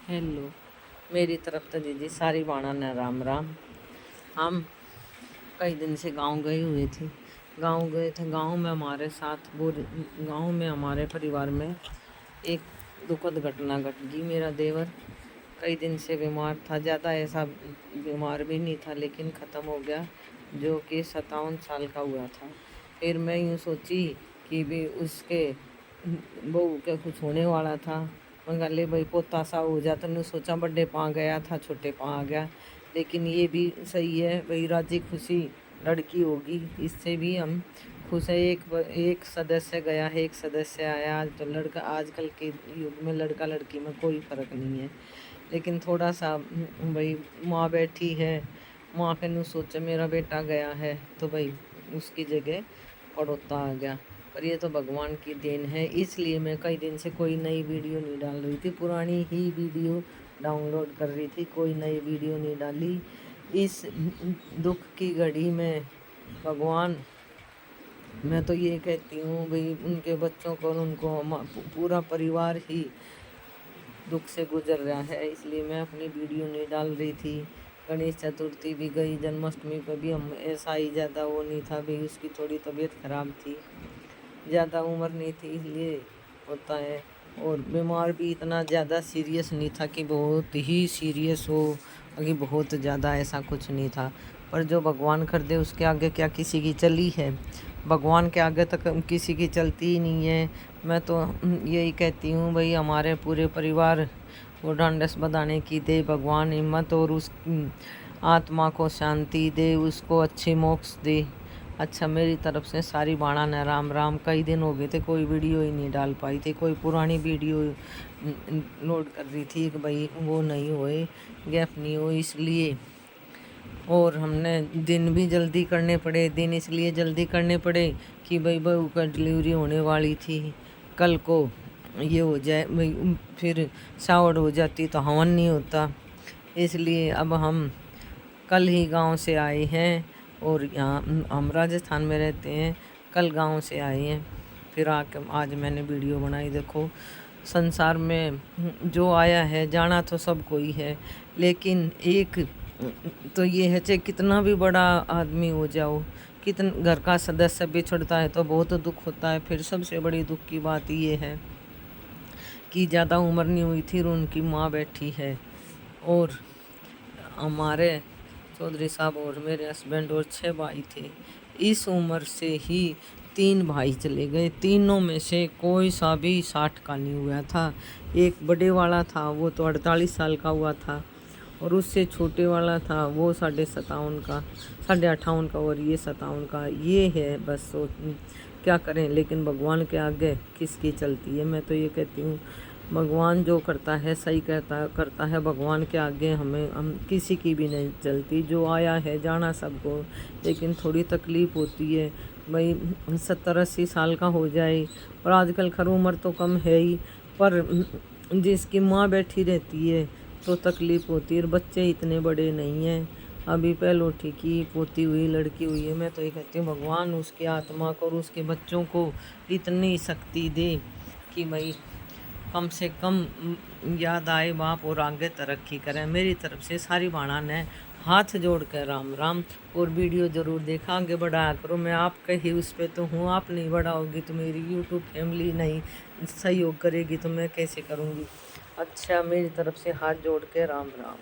Hello, मेरी तरफ तो दीदी सारी बाणा ने राम राम। हम कई दिन से गांव गए हुए थे। गांव गए थे, गांव में हमारे साथ गांव में हमारे परिवार में एक दुखद घटना घट गई। मेरा देवर कई दिन से बीमार था, ज़्यादा ऐसा बीमार भी नहीं था लेकिन ख़त्म हो गया, जो कि 57 साल का हुआ था। फिर मैं यूँ सोची कि भी उसके बहू के कुछ होने वाला था। मैं ले भाई पोता सा हो जाता, मैंने सोचा बड़े पा गया था छोटे पा आ गया, लेकिन ये भी सही है भाई, राजी खुशी लड़की होगी, इससे भी हम खुश है। एक सदस्य गया है, एक सदस्य आया। आज तो लड़का, आजकल के युग में लड़का लड़की में कोई फ़र्क नहीं है, लेकिन थोड़ा सा भाई माँ बैठी है, माँ के नु सोचा मेरा बेटा गया है तो भाई उसकी जगह पड़ोता आ गया। पर ये तो भगवान की देन है, इसलिए मैं कई दिन से कोई नई वीडियो नहीं डाल रही थी, पुरानी ही वीडियो डाउनलोड कर रही थी, कोई नई वीडियो नहीं डाली। इस दुख की घड़ी में भगवान, मैं तो ये कहती हूँ भाई उनके बच्चों को और उनको पूरा परिवार ही दुख से गुजर रहा है, इसलिए मैं अपनी वीडियो नहीं डाल रही थी। गणेश चतुर्थी भी गई, जन्माष्टमी पर भी हम ऐसा ही ज़्यादा वो नहीं था भाई, उसकी थोड़ी तबीयत ख़राब थी, ज़्यादा उम्र नहीं थी, इसलिए होता है। और बीमार भी इतना ज़्यादा सीरियस नहीं था कि बहुत ही सीरियस हो, कि बहुत ज़्यादा ऐसा कुछ नहीं था। पर जो भगवान कर दे उसके आगे क्या किसी की चली है, भगवान के आगे तक किसी की चलती ही नहीं है। मैं तो यही कहती हूँ भाई हमारे पूरे परिवार को ढांढस बंधाने की दे भगवान हिम्मत, और उस आत्मा को शांति दे, उसको अच्छी मोक्ष दे। अच्छा, मेरी तरफ से सारी बाणा ने राम राम। कई दिन हो गए थे कोई वीडियो ही नहीं डाल पाई थी, कोई पुरानी वीडियो लोड कर रही थी कि भाई वो नहीं होए, गैप नहीं हो, इसलिए। और हमने दिन भी जल्दी करने पड़े, दिन इसलिए जल्दी करने पड़े कि भाई बहू का डिलीवरी होने वाली थी कल को, ये हो जाए भाई, फिर सावड़ हो जाती तो हवन नहीं होता, इसलिए अब हम कल ही गांव से आए हैं। और यहाँ हम राजस्थान में रहते हैं, कल गांव से आए हैं, फिर आके आज मैंने वीडियो बनाई। देखो, संसार में जो आया है जाना तो सब कोई है, लेकिन एक तो ये है चाहे कितना भी बड़ा आदमी हो जाओ, कितना घर का सदस्य बिछड़ता है तो बहुत दुख होता है। फिर सबसे बड़ी दुख की बात ये है कि ज़्यादा उम्र नहीं हुई थी और उनकी माँ बैठी है, और हमारे चौधरी साहब और मेरे हस्बैंड और 6 भाई थे। इस उम्र से ही 3 भाई चले गए, तीनों में से कोई सा भी 60 का नहीं हुआ था। एक बड़े वाला था वो तो 48 साल का हुआ था, और उससे छोटे वाला था वो 57.5 का, 58.5 का, और ये 57 का। ये है बस क्या करें, लेकिन भगवान के आगे किसकी चलती है। मैं तो ये कहती हूँ भगवान जो करता है सही करता है, भगवान के आगे हम किसी की भी नहीं चलती। जो आया है जाना सबको, लेकिन थोड़ी तकलीफ़ होती है भाई, 70-80 साल का हो जाए, और आजकल खैर उम्र तो कम है ही, पर जिसकी माँ बैठी रहती है तो तकलीफ़ होती है। और बच्चे इतने बड़े नहीं हैं, अभी पहलोठी की पोती हुई लड़की हुई है। मैं तो ये कहती हूँ भगवान उसकी आत्मा को और उसके बच्चों को इतनी शक्ति दे कि भाई कम से कम याद आए बाप और आगे तरक्की करें। मेरी तरफ से सारी बाणा ने हाथ जोड़ कर राम राम। और वीडियो ज़रूर देखा, आगे बढ़ाया करो। मैं आपके ही उस पर तो हूँ, आप नहीं बढ़ाओगी तो मेरी यूट्यूब फैमिली नहीं सहयोग करेगी तो मैं कैसे करूँगी। अच्छा, मेरी तरफ से हाथ जोड़ के राम राम।